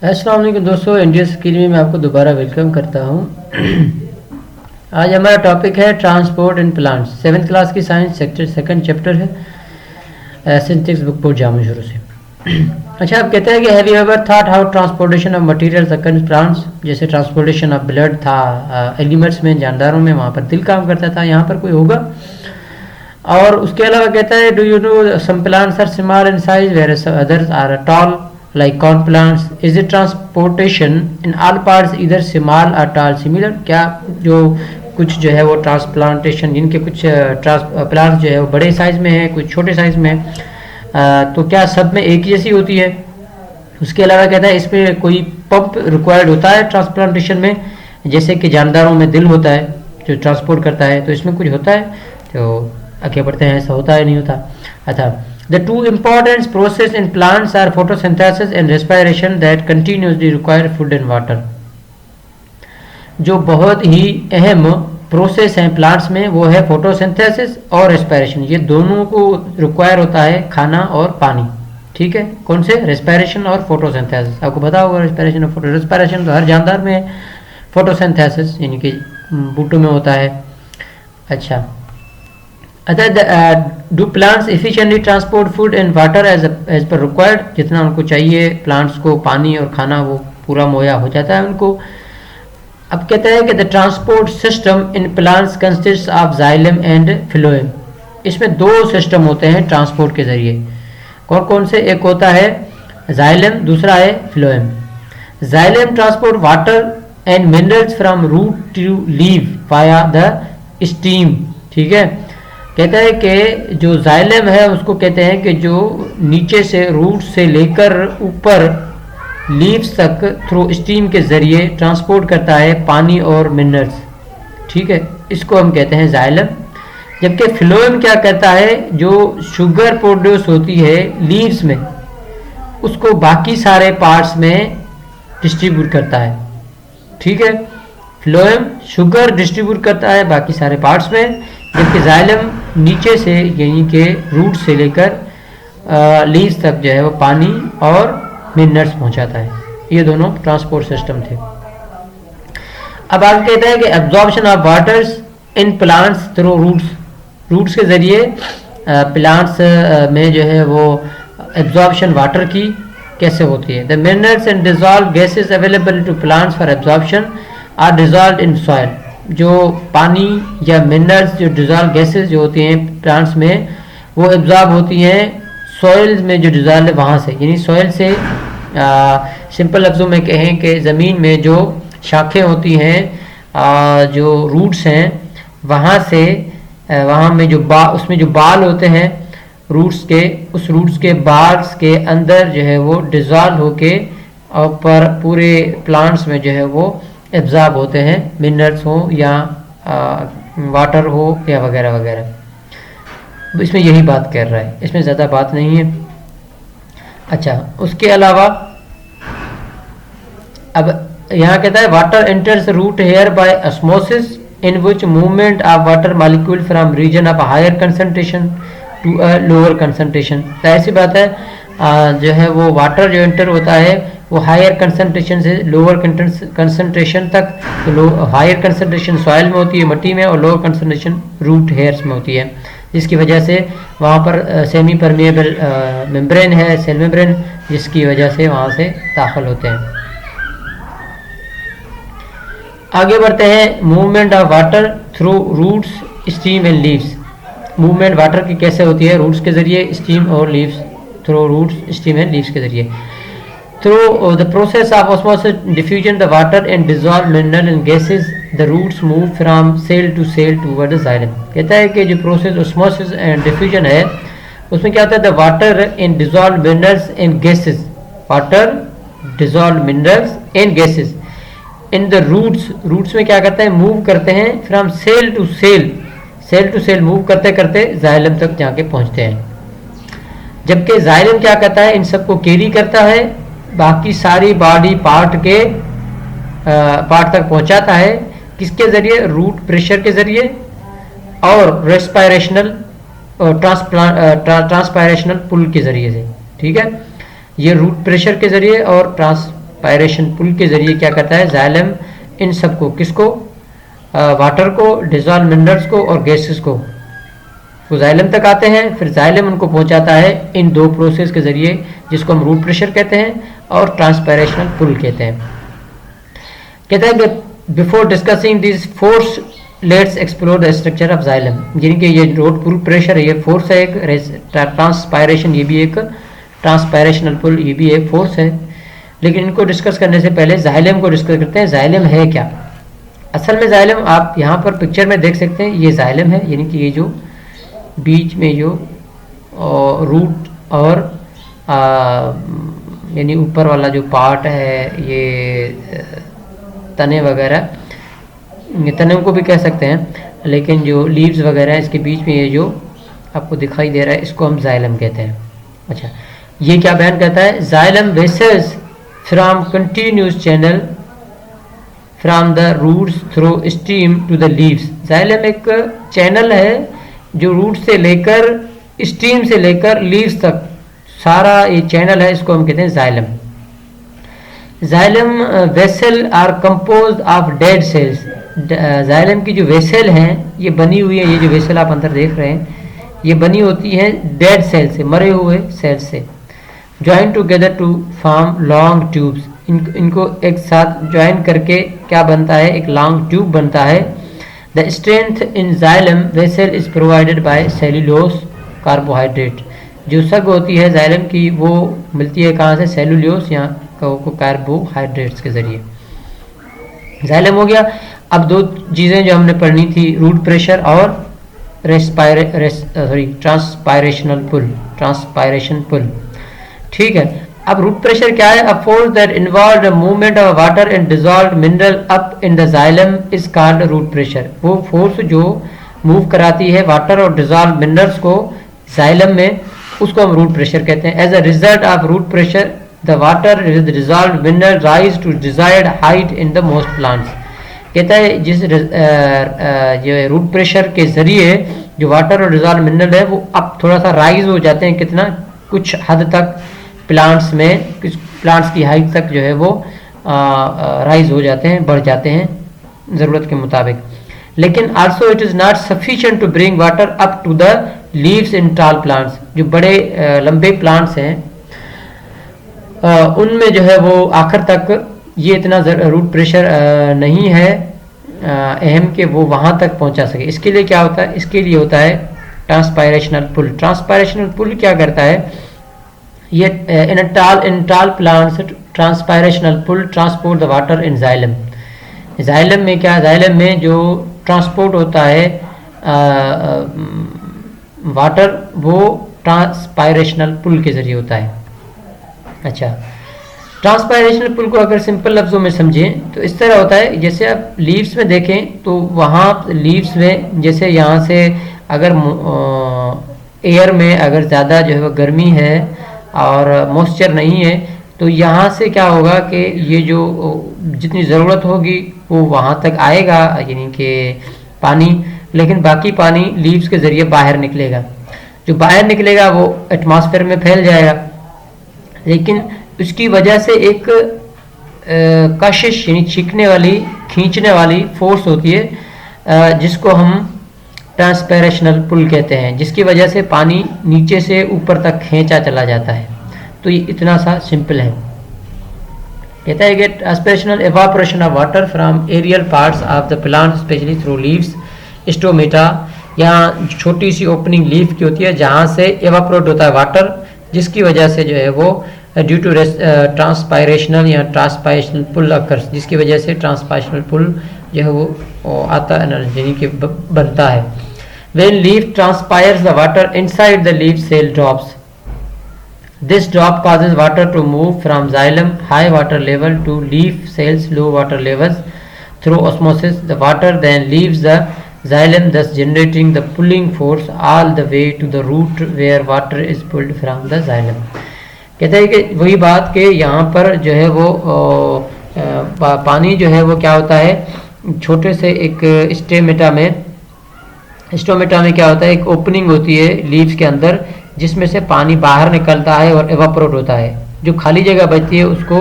अस्सलाम वालेकुम दोस्तों, इंडियन स्किल में मैं आपको दोबारा वेलकम करता हूँ। आज हमारा टॉपिक है transport and plants, 7th class की साइंस सेक्टर सेकंड चैप्टर है सिंथेटिक्स बुक बोर्ड जामो शुरू से। अच्छा, आप कहते हैं कि have you ever thought how transportation of material occurs plants, जैसे ट्रांसपोर्टेशन ऑफ ब्लड था एनिमल्स में, जानदारों में, वहाँ पर दिल काम करता था, यहाँ पर कोई होगा। और उसके अलावा कहता है do you know some plants are small in size where others are tall like corn plants. Is it transportation in all parts either small or tall similar? क्या जो कुछ जो है वो ट्रांसप्लांटेशन, जिनके कुछ प्लांट्स जो है वो बड़े साइज में है, कुछ छोटे साइज में है, तो क्या सब में एक ही जैसी होती है? उसके अलावा कहता है इसमें कोई पंप रिक्वायर्ड होता है ट्रांसप्लांटेशन में, जैसे कि जानदारों में दिल होता है जो ट्रांसपोर्ट करता है, तो इसमें कुछ होता है? तो आगे बढ़ते हैं, ऐसा होता है नहीं होता। अच्छा, the two important process in plants are photosynthesis and respiration that continuously require food and water. जो बहुत ही अहम प्रोसेस हैं प्लांट्स में वो है फोटोसिंथेसिस और रेस्पिरेशन। ये दोनों को रिक्वायर होता है खाना और पानी। ठीक है, कौन से? रेस्पिरेशन और फोटोसिंथेसिस। आपको पता होगा रेस्पिरेशन और फोटो। रेस्पिरेशन तो हर जानदार में है, फोटोसिंथेसिस यानी कि बूटों में होता है। अच्छा, do plants efficiently transport food and water as per required? जितना उनको चाहिए प्लांट्स को पानी और खाना वो पूरा मुहैया हो जाता है उनको। अब कहता है कि the transport system in plants consist of xylem and phloem. इसमें दो सिस्टम होते हैं ट्रांसपोर्ट के जरिए। कौन कौन से? एक होता है जाइलम, दूसरा है phloem. Xylem transport water and minerals from root to leave via the stem. ठीक है, कहता है कि जो जाइलम है उसको कहते हैं कि जो नीचे से रूट से लेकर ऊपर लीव्स तक थ्रू स्टीम के जरिए ट्रांसपोर्ट करता है पानी और मिनरल्स। ठीक है, इसको हम कहते हैं जाइलम। जबकि फ्लोएम क्या करता है, जो शुगर प्रोड्यूस होती है लीव्स में उसको बाकी सारे पार्ट्स में डिस्ट्रीब्यूट करता है। ठीक है, फ्लोएम शुगर डिस्ट्रीब्यूट करता है बाकी सारे पार्ट्स में, जबकि जाइलम नीचे से यानी कि रूट से लेकर लीव्स तक जो है वो पानी और मिनरल्स पहुंचाता है। ये दोनों ट्रांसपोर्ट सिस्टम थे। अब आगे कहता है कि absorption of waters in plants through roots. Roots के जरिए प्लांट्स में जो है वो एब्जॉर्प्शन वाटर की कैसे होती है? The minerals and dissolve gases available to plants for absorption are dissolve in soil. जो पानी या मिनरल्स, जो डिजॉल्व गैसेस जो होती हैं प्लांट्स में, वो एब्जॉर्ब होती हैं सॉइल में जो डिजॉल्व है वहाँ से, यानी सॉइल से। सिंपल लफ्ज़ों में कहें कि ज़मीन में जो शाखें होती हैं, जो रूट्स हैं, वहाँ से वहाँ में जो उसमें जो बाल होते हैं रूट्स के, उस रूट्स के बाल्स के अंदर जो है वो डिजॉल्व होके और पर पूरे प्लांट्स में जो है वो एब्जॉर्ब होते हैं, मिनरल्स हो या वाटर हो या वगैरह वगैरह। इसमें यही बात कर रहा है, इसमें ज़्यादा बात नहीं है। अच्छा, उसके अलावा अब यहाँ कहता है water enters root hair by osmosis in which movement of water molecule from region of higher concentration to a lower concentration. तो ऐसी बात है, जो है वो वाटर जो एंटर होता है वो हायर कंसंट्रेशन से लोअर कंसंट्रेशन तक। तो हायर कंसंट्रेशन सॉइल में होती है, मिट्टी में, और लोअर कंसंट्रेशन रूट हेयर्स में होती है, जिसकी वजह से वहाँ पर सेमी परमिएबल मेम्ब्रेन है, सेल मेम्ब्रेन, जिसकी वजह से वहाँ से दाखिल होते हैं। आगे बढ़ते हैं, movement of water through roots, stem and leaves. Movement water की कैसे होती है? रूट्स के जरिए, स्टीम और leaves, through roots, stem and leaves के जरिए। Through the process of osmosis diffusion, the water and dissolved mineral and gases, the roots move from cell to cell toward the xylem. कहता है कि जो process osmosis and diffusion है उसमें क्या होता है? the water and dissolved minerals and gases, water, dissolved minerals and gases in the roots में क्या करता है? मूव करते हैं from cell to cell move करते करते xylem तक जाके पहुंचते हैं। जबकि xylem क्या करता है? इन सबको कैरी करता है, बाकी सारी बॉडी पार्ट तक पहुंचाता है। किसके जरिए? रूट प्रेशर के जरिए और रेस्पिरेशनल ट्रांसपायरेशनल पुल के जरिए से। ठीक है, ये रूट प्रेशर के जरिए और ट्रांसपायरेशन पुल के ज़रिए क्या करता है, जाइलम इन सबको, किसको, वाटर को, डिजॉल्व मिनरल्स को और गैसेस को, वो जाइलम तक आते हैं, फिर जाइलम उनको पहुंचाता है इन दो प्रोसेस के ज़रिए, जिसको हम रूट प्रेशर कहते हैं और ट्रांसपायरेशनल पुल कहते हैं। कहता है कि before discussing this force let's explore the structure of xylem, यानी कि ये रूट प्रेशर है, ये फोर्स है एक, ट्रांसपायरेशन ये भी एक, ट्रांसपायरेशनल पुल ये भी एक फोर्स है। लेकिन इनको डिस्कस करने से पहले जाइलम को डिस्कस करते हैं। जाइलम है क्या? असल में जाइलम आप यहाँ पर पिक्चर में देख सकते हैं, ये जाइलम है, यानी कि ये जो बीच में जो रूट और यानी ऊपर वाला जो पार्ट है, ये तने वगैरह, तने को भी कह सकते हैं, लेकिन जो लीव्स वगैरह है इसके बीच में ये जो आपको दिखाई दे रहा है, इसको हम जाइलम कहते हैं। अच्छा, ये क्या बयान करता है, जाइलम वेसेस from continuous channel from the roots through stem to the leaves. Xylem एक चैनल है जो रूट से लेकर, स्टीम से लेकर लीव्स तक सारा ये चैनल है, इसको हम कहते हैं xylem. Xylem vessel are compose of dead cells. Xylem की जो वेसल हैं ये बनी हुई है, ये जो वेसल आप अंदर देख रहे हैं ये बनी होती है डेड सेल से, मरे हुए सेल से। Join together to form long tubes, इनको एक साथ ज्वाइन करके क्या बनता है, एक लॉन्ग ट्यूब बनता है। The strength in xylem vessel is provided by cellulose carbohydrate. जो सग होती है जाइलम की वो मिलती है कहाँ से, सेल्यूलोस या कार्बोहाइड्रेट्स के जरिए। जाइलम हो गया। अब दो चीज़ें जो हमने पढ़नी थी, रूट प्रेशर और ट्रांसपायरेशनल पुल, ट्रांसपायरेशन पुल। ठीक है, अब रूट प्रेशर क्या है, a force that involve the movement of water and dissolve mineral up in the xylem is called root pressure. वो फोर्स जो मूव कराती है वाटर और डिजॉल्व मिनरल्स को जाइलम में, उसको हम रूट प्रेशर कहते हैं। As a result of root pressure the water with dissolve mineral rise to desired height in the most plants. कहता है जिस ये रूट प्रेशर के जरिए जो वाटर और डिजॉल्व मिनरल है वो अब थोड़ा सा राइज हो जाते हैं, कितना, कुछ हद तक प्लांट्स में, कुछ प्लांट्स की हाइट तक जो है वो राइज हो जाते हैं, बढ़ जाते हैं ज़रूरत के मुताबिक। लेकिन also it is not sufficient to bring water up to the leaves in tall plants. जो बड़े लंबे प्लांट्स हैं उनमें जो है वो आखिर तक ये इतना रूट प्रेशर नहीं है अहम कि वो वहाँ तक पहुँचा सके। इसके लिए क्या होता है, इसके लिए होता है ट्रांसपायरेशनल पुल। ट्रांसपायरेशनल पुल क्या करता है, ये in tall plants transpirational pull transport the water in xylem. Xylem में क्या, जाइलम में जो ट्रांसपोर्ट होता है वाटर, वो ट्रांसपायरेशनल पुल के जरिए होता है। अच्छा, ट्रांसपायरेशनल पुल को अगर सिंपल लफ्ज़ों में समझें तो इस तरह होता है, जैसे आप लीव्स में देखें तो वहाँ लीव्स में जैसे यहाँ से अगर एयर में अगर ज़्यादा जो है वो गर्मी है और मॉइस्चर नहीं है तो यहाँ से क्या होगा कि ये जो जितनी ज़रूरत होगी वो वहाँ तक आएगा, यानी कि पानी, लेकिन बाकी पानी लीव्स के ज़रिए बाहर निकलेगा। जो बाहर निकलेगा वो एटमॉस्फेयर में फैल जाएगा, लेकिन उसकी वजह से एक कशिश यानी खींचने वाली, खींचने वाली फोर्स होती है जिसको हम ट्रांसपायरेशनल पुल कहते हैं, जिसकी वजह से पानी नीचे से ऊपर तक खींचा चला जाता है। तो ये इतना सा सिंपल है। कहता है कि transpirational evaporation of water from aerial parts of the plant specially through leaves stomata. यहाँ छोटी सी ओपनिंग लीफ की होती है जहाँ से एवापोरेट होता है वाटर, जिसकी वजह से जो है वो ड्यू टू ट्रांसपायरेशनल या ट्रांसपायरेशनल पुल अकर्स, जिसकी वजह से ट्रांसपायरेशनल पुल जो है वो आता है, यानी कि बनता है। When leaf transpires the water inside the leaf cell drops, this drop causes water to move from xylem high water level to leaf cells low water levels through osmosis. The water then leaves the xylem, thus generating the pulling force all the way to the root where water is pulled from the xylem. कहते हैं कि वही बात कि यहाँ पर जो है वो पानी जो है वो क्या होता है, छोटे से एक स्टोमेटा में क्या होता है, एक ओपनिंग होती है लीव्स के अंदर जिसमें से पानी बाहर निकलता है और एवापोरेट होता है। जो खाली जगह बचती है उसको